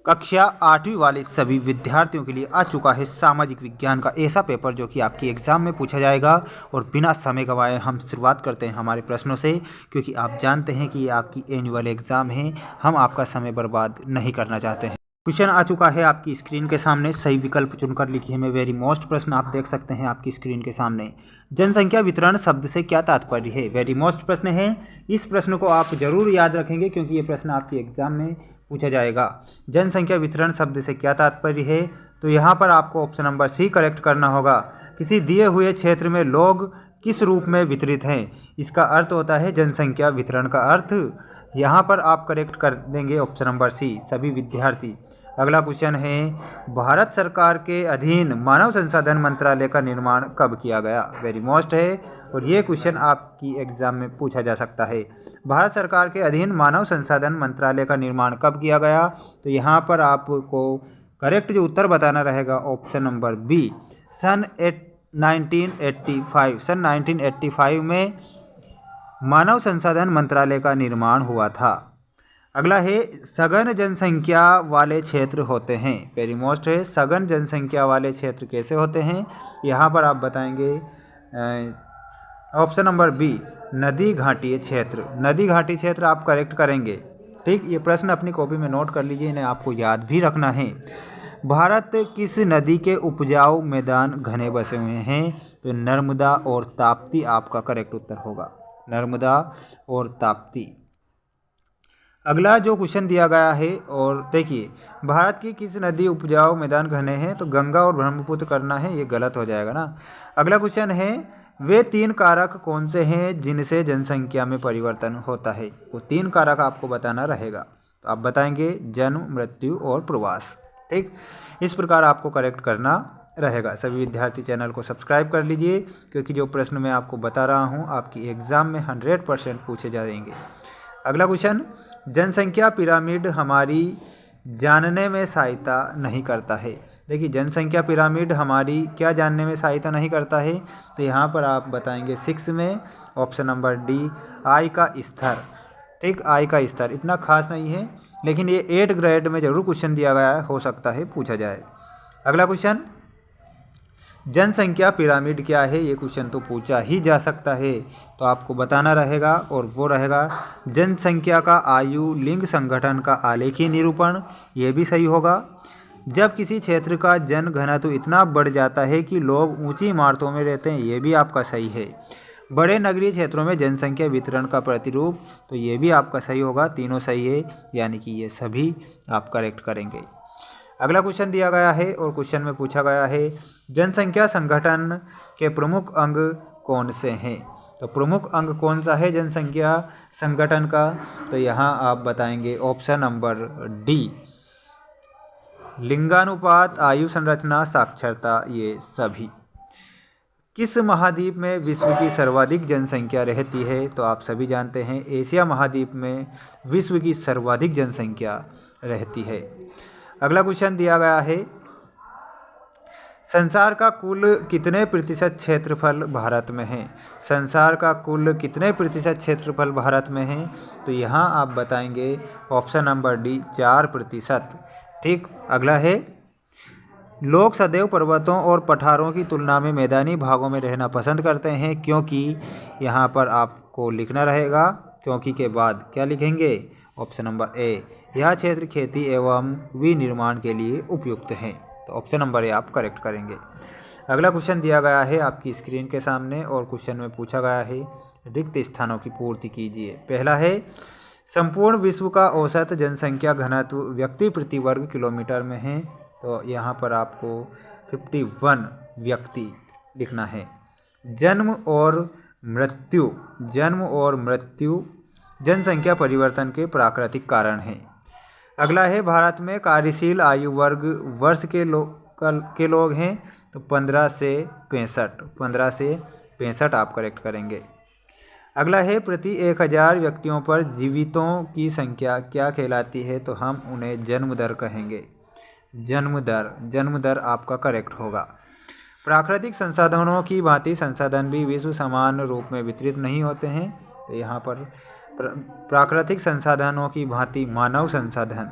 कक्षा 8वीं वाले सभी विद्यार्थियों के लिए आ चुका है सामाजिक विज्ञान का ऐसा पेपर जो कि आपकी एग्ज़ाम में पूछा जाएगा। और बिना समय गंवाए हम शुरुआत करते हैं हमारे प्रश्नों से, क्योंकि आप जानते हैं कि ये आपकी एनुअल एग्ज़ाम है। हम आपका समय बर्बाद नहीं करना चाहते हैं। क्वेश्चन आ चुका है आपकी स्क्रीन के सामने, सही विकल्प चुनकर लिखिए। मैं वेरी मोस्ट प्रश्न आप देख सकते हैं आपकी स्क्रीन के सामने। जनसंख्या वितरण शब्द से क्या तात्पर्य है? वेरी मोस्ट प्रश्न है। इस प्रश्न को आप जरूर याद रखेंगे क्योंकि ये प्रश्न आपकी एग्जाम में पूछा जाएगा। जनसंख्या वितरण शब्द से क्या तात्पर्य है? तो यहाँ पर आपको ऑप्शन नंबर सी करेक्ट करना होगा। किसी दिए हुए क्षेत्र में लोग किस रूप में वितरित हैं, इसका अर्थ होता है जनसंख्या वितरण का अर्थ। यहाँ पर आप करेक्ट कर देंगे ऑप्शन नंबर सी, सभी विद्यार्थी। अगला क्वेश्चन है, भारत सरकार के अधीन मानव संसाधन मंत्रालय का निर्माण कब किया गया? वेरी मोस्ट है और ये क्वेश्चन आपकी एग्जाम में पूछा जा सकता है। भारत सरकार के अधीन मानव संसाधन मंत्रालय का निर्माण कब किया गया? तो यहाँ पर आपको करेक्ट जो उत्तर बताना रहेगा ऑप्शन नंबर बी, सन 1985। सन 1985 में मानव संसाधन मंत्रालय का निर्माण हुआ था। अगला है, सघन जनसंख्या वाले क्षेत्र होते हैं। वेरी मोस्ट है, सघन जनसंख्या वाले क्षेत्र कैसे होते हैं? यहाँ पर आप बताएंगे ऑप्शन नंबर बी, नदी घाटीय क्षेत्र। नदी घाटी क्षेत्र आप करेक्ट करेंगे। ठीक, ये प्रश्न अपनी कॉपी में नोट कर लीजिए, इन्हें आपको याद भी रखना है। भारत किस नदी के उपजाऊ मैदान घने बसे हुए हैं? तो नर्मदा और ताप्ती आपका करेक्ट उत्तर होगा, नर्मदा और ताप्ती। अगला जो क्वेश्चन दिया गया है, और देखिए, भारत की किस नदी उपजाऊ मैदान घने हैं? तो गंगा और ब्रह्मपुत्र करना है, ये गलत हो जाएगा ना। अगला क्वेश्चन है, वे 3 कारक कौन से हैं जिनसे जनसंख्या में परिवर्तन होता है? वो 3 कारक आपको बताना रहेगा, तो आप बताएंगे जन्म, मृत्यु और प्रवास। ठीक, इस प्रकार आपको करेक्ट करना रहेगा। सभी विद्यार्थी चैनल को सब्सक्राइब कर लीजिए, क्योंकि जो प्रश्न मैं आपको बता रहा हूँ आपकी एग्जाम में 100% पूछे जाएंगे। अगला क्वेश्चन, जनसंख्या पिरामिड हमारी जानने में सहायता नहीं करता है। देखिए, जनसंख्या पिरामिड हमारी क्या जानने में सहायता नहीं करता है? तो यहाँ पर आप बताएंगे 6 में ऑप्शन नंबर डी, आय का स्तर। ठीक, आय का स्तर इतना खास नहीं है, लेकिन ये 8 ग्रेड में जरूर क्वेश्चन दिया गया है, हो सकता है पूछा जाए। अगला क्वेश्चन, जनसंख्या पिरामिड क्या है? ये क्वेश्चन तो पूछा ही जा सकता है, तो आपको बताना रहेगा, और वो रहेगा जनसंख्या का आयु लिंग संगठन का आलेखीय निरूपण। ये भी सही होगा। जब किसी क्षेत्र का जन घनत्व इतना बढ़ जाता है कि लोग ऊंची इमारतों में रहते हैं, ये भी आपका सही है। बड़े नगरीय क्षेत्रों में जनसंख्या वितरण का प्रतिरूप, तो ये भी आपका सही होगा। तीनों सही है, यानी कि ये सभी आप करेक्ट करेंगे। अगला क्वेश्चन दिया गया है, और क्वेश्चन में पूछा गया है, जनसंख्या संगठन के प्रमुख अंग कौन से हैं? तो प्रमुख अंग कौन सा है जनसंख्या संगठन का? तो यहाँ आप बताएंगे ऑप्शन नंबर डी, लिंगानुपात, आयु संरचना, साक्षरता, ये सभी। किस महाद्वीप में विश्व की सर्वाधिक जनसंख्या रहती है? तो आप सभी जानते हैं एशिया महाद्वीप में विश्व की सर्वाधिक जनसंख्या रहती है। अगला क्वेश्चन दिया गया है, संसार का कुल कितने प्रतिशत क्षेत्रफल भारत में है? संसार का कुल कितने प्रतिशत क्षेत्रफल भारत में है? तो यहाँ आप बताएंगे ऑप्शन नंबर डी, 4%। ठीक, अगला है, लोग सदैव पर्वतों और पठारों की तुलना में मैदानी भागों में रहना पसंद करते हैं, क्योंकि यहाँ पर आपको लिखना रहेगा क्योंकि के बाद क्या लिखेंगे? ऑप्शन नंबर ए, यह क्षेत्र खेती एवं विनिर्माण के लिए उपयुक्त है। तो ऑप्शन नंबर ए आप करेक्ट करेंगे। अगला क्वेश्चन दिया गया है आपकी स्क्रीन के सामने, और क्वेश्चन में पूछा गया है, रिक्त स्थानों की पूर्ति कीजिए। पहला है, संपूर्ण विश्व का औसत जनसंख्या घनत्व व्यक्ति प्रति वर्ग किलोमीटर में है। तो यहाँ पर आपको 51 व्यक्ति लिखना है। जन्म और मृत्यु, जन्म और मृत्यु जनसंख्या परिवर्तन के प्राकृतिक कारण हैं। अगला है, भारत में कार्यशील आयु वर्ग वर्ष के लोग हैं। तो 15 से 65, 15 से 65 आप करेक्ट करेंगे। अगला है, प्रति 1000 व्यक्तियों पर जीवितों की संख्या क्या कहलाती है? तो हम उन्हें जन्म दर कहेंगे। जन्म दर, जन्म दर आपका करेक्ट होगा। प्राकृतिक संसाधनों की भांति संसाधन भी विश्व समान रूप में वितरित नहीं होते हैं। तो यहाँ पर प्राकृतिक संसाधनों की भांति मानव संसाधन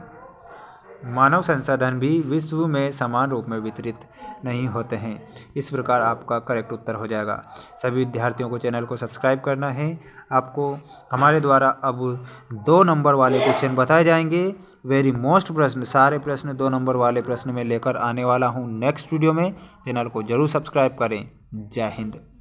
मानव संसाधन भी विश्व में समान रूप में वितरित नहीं होते हैं। इस प्रकार आपका करेक्ट उत्तर हो जाएगा। सभी विद्यार्थियों को चैनल को सब्सक्राइब करना है। आपको हमारे द्वारा अब 2 नंबर वाले क्वेश्चन बताए जाएंगे। वेरी मोस्ट प्रश्न, सारे प्रश्न 2 नंबर वाले प्रश्न में लेकर आने वाला हूँ नेक्स्ट वीडियो में। चैनल को जरूर सब्सक्राइब करें। जय हिंद।